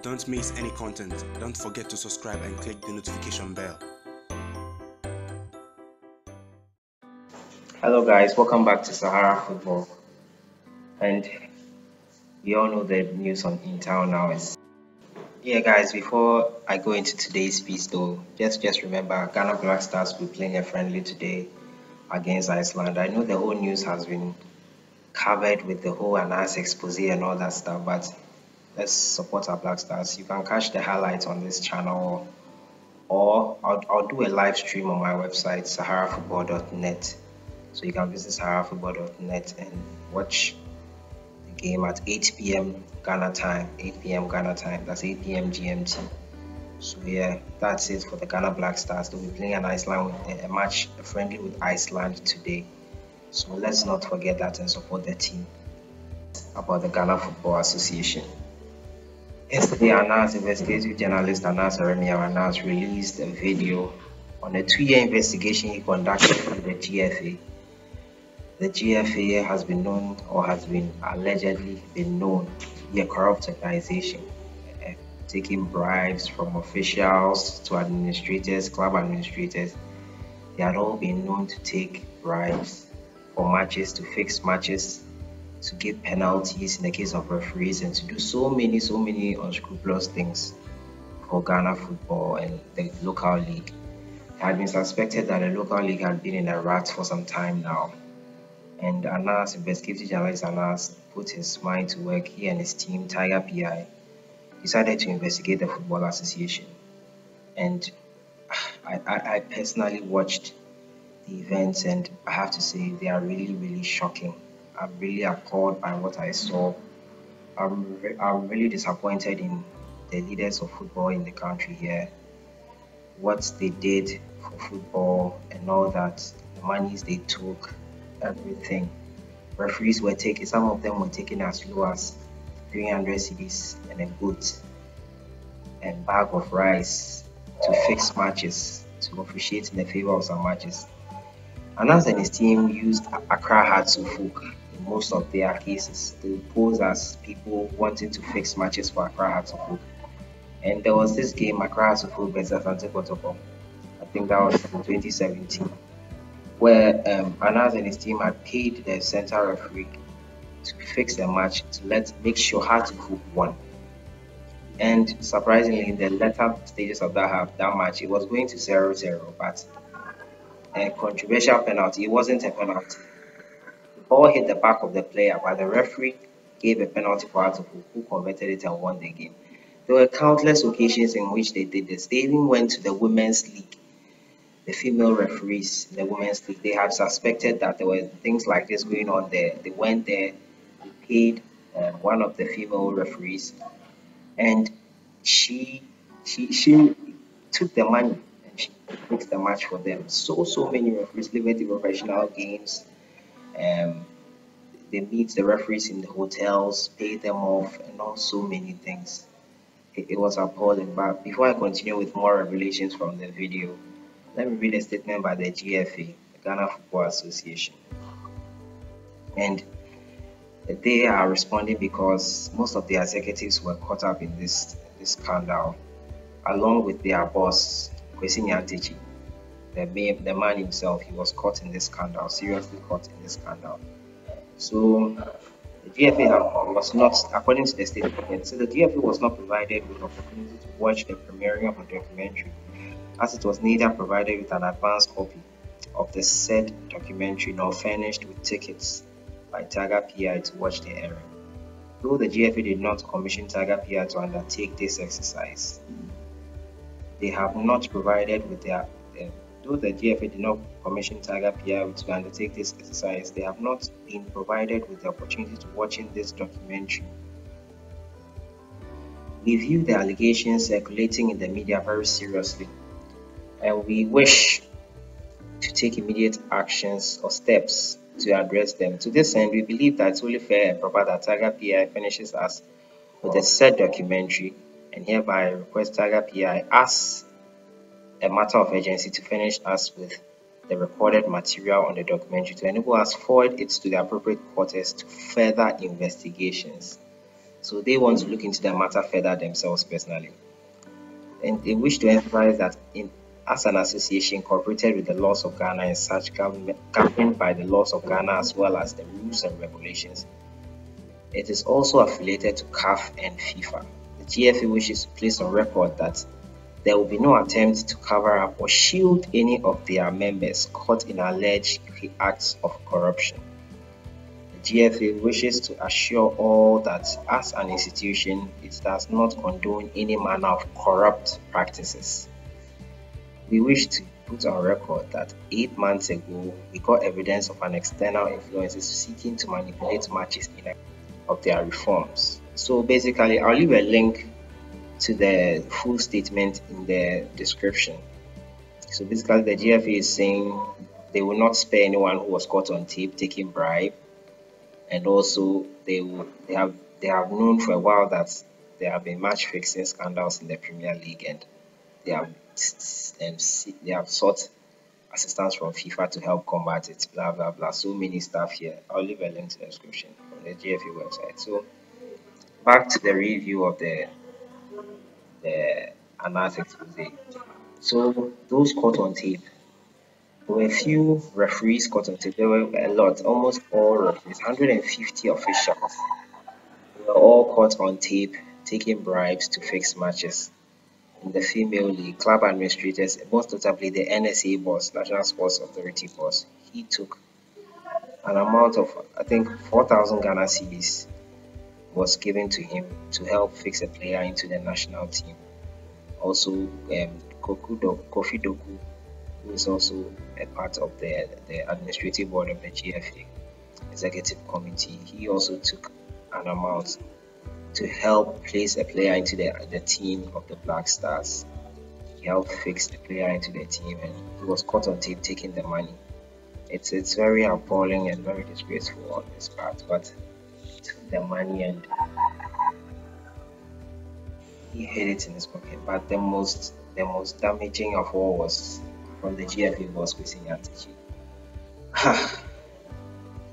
Don't miss any content. Don't forget to subscribe and click the notification bell. Hello guys, welcome back to Sahara Football. And we all know the news on in town now is guys, before I go into today's piece though, just remember Ghana Black Stars will be playing a friendly today against Iceland. I know the whole news has been covered with the whole Anas expose and all that stuff, but let's support our Black Stars. You can catch the highlights on this channel or I'll do a live stream on my website, saharafootball.net. So you can visit saharafootball.net and watch the game at 8 p.m. Ghana time. 8 p.m. Ghana time. That's 8 p.m. GMT. So yeah, that's it for the Ghana Black Stars. They'll be playing an Iceland with a friendly with Iceland today. So let's not forget that and support the team. About the Ghana Football Association. Yesterday, Anas investigative journalist Anas Aremia released a video on a 2-year investigation he conducted with the GFA. The GFA has been known or has been allegedly been known to be a corrupt organization, taking bribes from officials to administrators, club administrators. They had all been known to take bribes for matches, to fix matches, to give penalties in the case of referees, and to do so many unscrupulous things for Ghana football and the local league. It had been suspected that the local league had been in a rut for some time now. And Anas, investigative journalist Anas, put his mind to work. He and his team, Tiger PI, decided to investigate the Football Association. And I personally watched the events, and I have to say they are really shocking. I'm really appalled by what I saw. I'm really disappointed in the leaders of football in the country here. What they did for football and all that, the monies they took, everything. Referees were taking, some of them were taking as low as 300 cedis and a boot and bag of rice to fix matches, to officiate in the favor of some matches. Anas and his team used Accra Hearts of Oak in most of their cases. They posed as people wanting to fix matches for Accra Hearts of Oak. And there was this game, Accra Hearts of Oak versus Asante Kotoko. I think that was in 2017. Where Anas and his team had paid the center referee to fix the match, to make sure Hearts of Oak won. And surprisingly, in the later stages of that match, it was going to 0-0, but a controversial penalty. It wasn't a penalty. The ball hit the back of the player, but the referee gave a penalty for Hearts of Oak, who converted it and won the game. There were countless occasions in which they did this. They even went to the Women's League. The female referees in the Women's League, they had suspected that there were things like this going on there. They went there, they paid one of the female referees, and she took the money and she fixed the match for them. So many referees, Liberty Professional Games, they meet the referees in the hotels, pay them off, and all so many things. It was appalling. But before I continue with more revelations from the video, let me read a statement by the GFA, the Ghana Football Association. And they are responding because most of the executives were caught up in this scandal, along with their boss, Kwesi Nyantakyi. The man himself, he was caught in this scandal, seriously caught in this scandal. So the GFA was not, according to the statement, so the GFA was not provided with opportunity to watch the premiering of a documentary, as it was neither provided with an advance copy of the said documentary nor furnished with tickets by Tiger PI to watch the airing. Though the GFA did not commission Tiger PI to undertake this exercise, they have not provided with their though the GFA did not commission Tiger PI to undertake this exercise, they have not been provided with the opportunity to watching this documentary. We view the allegations circulating in the media very seriously, and we wish to take immediate actions or steps to address them. To this end, we believe that it's only fair and proper that Tiger PI finishes us with the said documentary, and hereby request Tiger PI as a matter of urgency to finish us with the recorded material on the documentary to enable us forward it to the appropriate quarters to further investigations. So they want to look into the matter further themselves personally. And they wish to emphasize that as an association cooperated with the laws of Ghana and such governed by the laws of Ghana as well as the rules and regulations. It is also affiliated to CAF and FIFA. The GFA wishes to place on record that there will be no attempt to cover up or shield any of their members caught in alleged acts of corruption. The GFA wishes to assure all that as an institution, it does not condone any manner of corrupt practices. We wish to put on record that 8 months ago, we got evidence of an external influences seeking to manipulate matches in of their reforms. So basically, I'll leave a link to the full statement in the description. So basically, the GFA is saying they will not spare anyone who was caught on tape taking bribe, and also they have known for a while that there have been match fixing scandals in the Premier League, and they have sought assistance from FIFA to help combat it. Blah blah blah. So many stuff here. I'll leave a link to the description on the GFA website. So back to the review of the analysis expose. So those caught on tape. There were a few referees caught on tape. There were a lot, almost all referees, 150 officials. They were all caught on tape taking bribes to fix matches. In the female league, club administrators, most notably the NSA boss, National Sports Authority boss, he took an amount of, I think, 4,000 Ghana cedis was given to him to help fix a player into the national team. Also, Kofi Doku, who is also a part of the administrative board of the GFA executive committee, he also took an amount to help place a player into the team of the Black Stars. He helped fix the player into the team, and he was caught on tape taking the money. It's very appalling and very disgraceful on this part, but he took the money and he hid it in his pocket. But the most damaging of all was from the GFA boss, Kwesi Nyantakyi.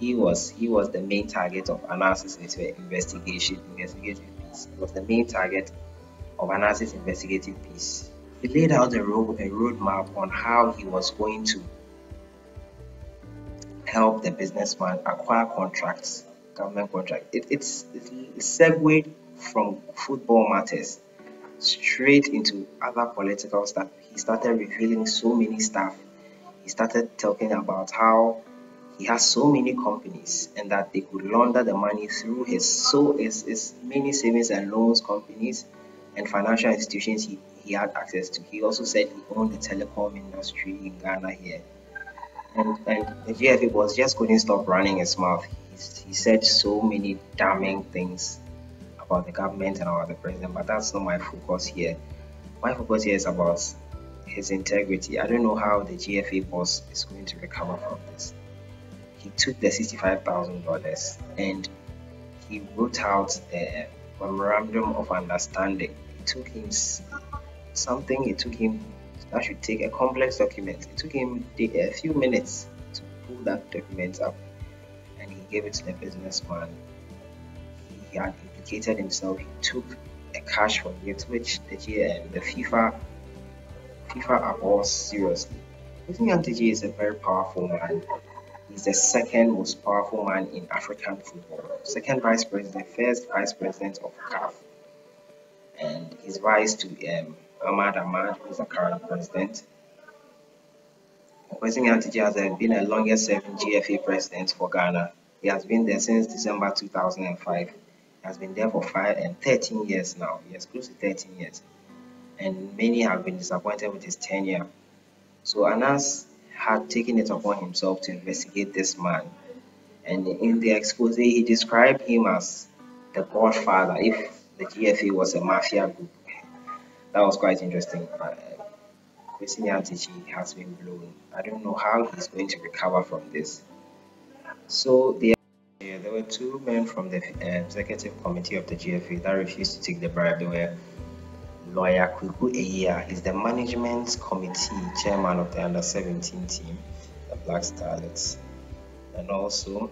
He was the main target of analysis investigative piece. He was the main target of analysis investigative piece. He laid out a roadmap on how he was going to help the businessman acquire contracts, government contracts. It's segued from football matters straight into other political stuff. He started revealing so many stuff. He started talking about how he has so many companies and that they could launder the money through his many savings and loans companies and financial institutions he had access to. He also said he owned the telecom industry in Ghana here. And the GFA was just couldn't stop running his mouth. He said so many damning things about the government and about the president, but that's not my focus here. My focus here is about his integrity. I don't know how the GFA boss is going to recover from this. He took the $65,000 and he wrote out a memorandum of understanding. It took him that should take a complex document. It took him a few minutes to pull that document up, and he gave it to the businessman. He had implicated himself. He took a cash from it, which the FIFA abhors seriously. Kwesi Nyantakyi is a very powerful man. He's the second most powerful man in African football. Second vice president, first vice president of CAF, and he's vice to Ahmad Ahmad, who is the current president. Kwesi Nyantakyi has been the longest serving GFA president for Ghana. He has been there since December 2005. He has been there for 13 years now. Yes, close to 13 years. And many have been disappointed with his tenure. So Anas had taken it upon himself to investigate this man. And in the expose, he described him as the godfather if the GFA was a mafia group. That was quite interesting. Kwesi Nyantakyi has been blown. I don't know how he's going to recover from this. So there were two men from the executive committee of the GFA that refused to take the bribe. They were lawyer Kweku Eya. He's the management committee chairman of the under-17 team, the Black Starlets, and also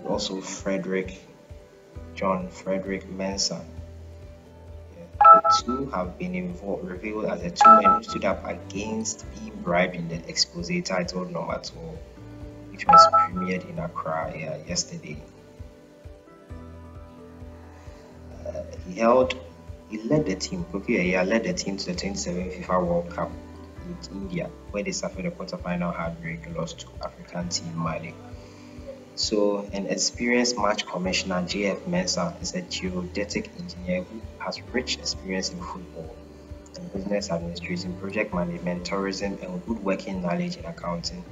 also John Frederick Mensah. The two have been revealed as the two men who stood up against being bribed in the expose titled Number 2, which was premiered in Accra yesterday. He led the team. Kofi Ayah led the team to the 27 FIFA World Cup with India, where they suffered a quarterfinal heartbreak loss to African team Mali. So, an experienced match commissioner, JF Mensah, is a geodetic engineer who has rich experience in football and business administration, project management, tourism, and good working knowledge in accounting.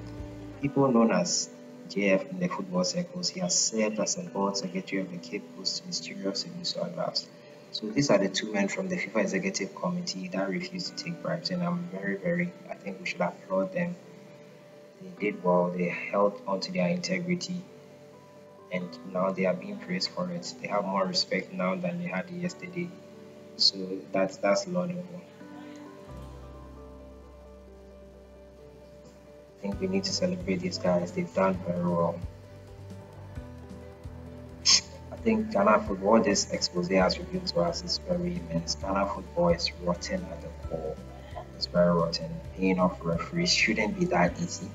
People known as JF in the football circles, he has served as a board secretary of the Cape Coast Ministerial Civil Service. So these are the two men from the FIFA Executive Committee that refused to take bribes, and I think we should applaud them. They did well, they held onto their integrity, and now they are being praised for it. They have more respect now than they had yesterday. So that's laudable. I think we need to celebrate these guys. They've done very well. I think Ghana football, this expose has revealed to us, is very immense. Ghana football is rotten at the core. It's very rotten. Paying off referees shouldn't be that easy.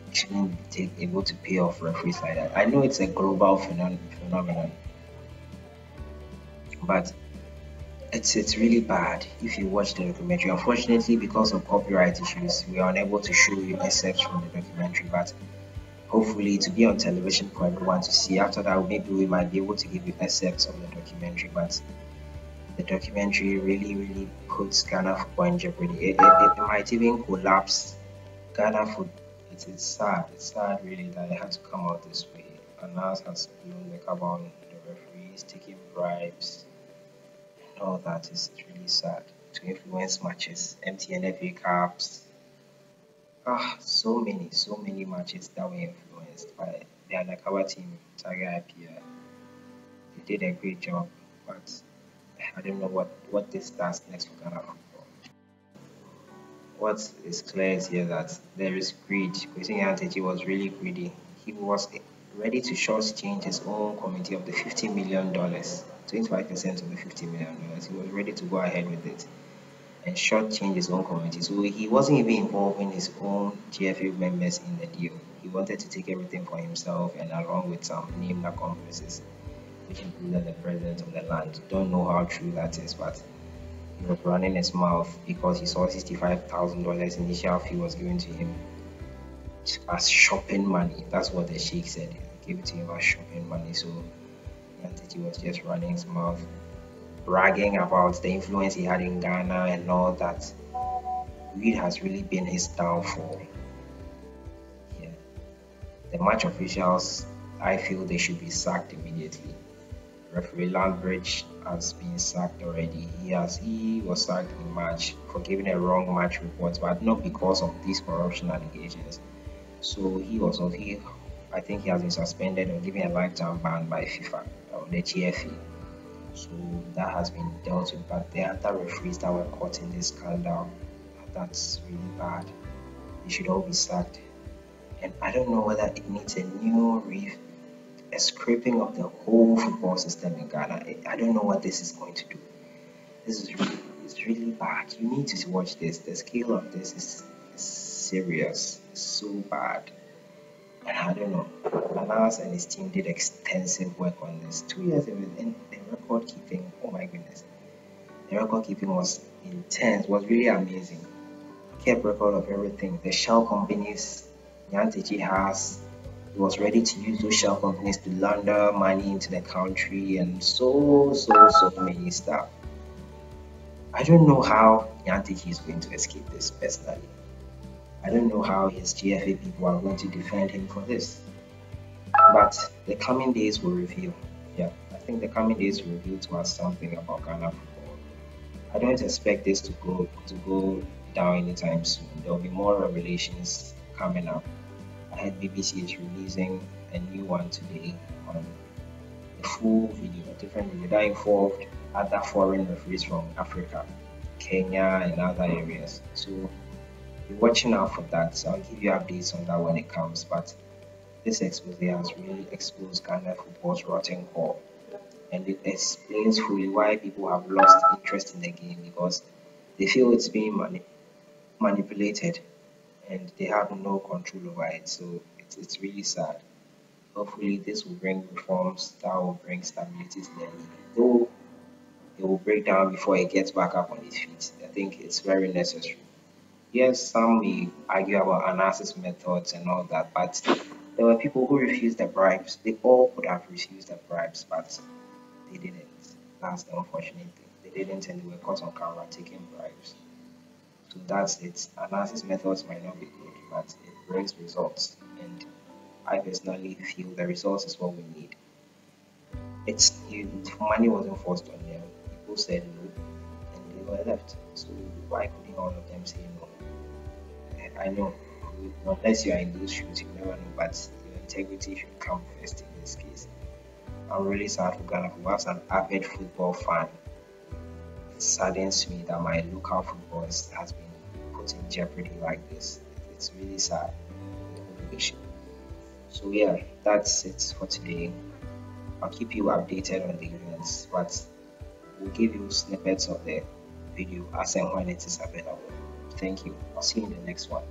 You shouldn't be able to pay off referees like that. I know it's a global phenomenon, but it's really bad if you watch the documentary. Unfortunately, because of copyright issues, we are unable to show you excerpts from the documentary, but hopefully to be on television for everyone to see. After that, maybe we might be able to give you excerpts of the documentary, but the documentary really puts Ghana football in jeopardy. It might even collapse Ghana football. It's sad. It's sad really that it had to come out this way. Anas has blown the cover on the referees, taking bribes, and all that is really sad. To influence matches, MTN FA Cups. So many matches that were influenced by the undercover team, Tiger IPL. They did a great job, but I don't know what this does next for Ghana football. What is clear is here that there is greed. Kwesi Nyantakyi was really greedy. He was ready to shortchange his own committee of the $50 million, 25% of the $50 million. He was ready to go ahead with it and shortchange his own committee. So he wasn't even involving his own GFA members in the deal. He wanted to take everything for himself and along with some named accomplices, which included the president of the land. Don't know how true that is, but he was running his mouth because he saw $65,000 initial fee was given to him as shopping money. That's what the sheikh said. He gave it to him as shopping money. So Nyantakyi was just running his mouth, bragging about the influence he had in Ghana and all that. Greed has really been his downfall. Yeah. The match officials, I feel they should be sacked immediately. Referee Landbridge has been sacked already. He was sacked in March for giving a wrong match report, but not because of these corruption allegations. So I think he has been suspended or given a lifetime ban by FIFA or the GFA. So that has been dealt with. But the other referees that were caught in this scandal, that's really bad. They should all be sacked. And I don't know whether it needs a new a scraping of the whole football system in Ghana. I don't know what this is going to do. This is really bad. You need to watch this. The scale of this is serious. It's so bad. And I don't know. Anas and his team did extensive work on this. 2 years ago, and the record keeping, oh my goodness. The record keeping was intense, was really amazing. Kept record of everything. The shell companies Nyantakyi has, he was ready to use those shell companies to launder money into the country and so many stuff. I don't know how Nyantakyi is going to escape this personally. I don't know how his GFA people are going to defend him for this. But the coming days will reveal. Yeah, I think the coming days will reveal to us something about Ghana football. I don't expect this to go down anytime soon. There will be more revelations coming up. I heard BBC is releasing a new one today on a full video, a different video that involved other foreign referees from Africa, Kenya, and other areas. So be watching out for that. So I'll give you updates on that when it comes. But This expose has really exposed Ghana football's rotten core, and it explains fully why people have lost interest in the game because they feel it's being manipulated and they have no control over it. So it's really sad. Hopefully, this will bring reforms that will bring stability to the league. Though it will break down before it gets back up on its feet. I think it's very necessary. Yes, some may argue about analysis methods and all that, but there were people who refused the bribes. They all could have refused the bribes, but they didn't. That's the unfortunate thing. They didn't, and they were caught on camera taking bribes. So that's it. Analysis methods might not be good, but it brings results. And I personally feel the results is what we need. Money wasn't forced on them. People said no, and they were left. So why couldn't all of them say no? I know, unless you are in those shoes, you never know. But your integrity should come first in this case. I'm really sad for Ghana football. As an avid football fan, it saddens me that my local football has been put in jeopardy like this. It's really sad. So yeah, that's it for today. I'll keep you updated on the events, but we'll give you snippets of the video as and when it is available. Thank you. I'll see you in the next one.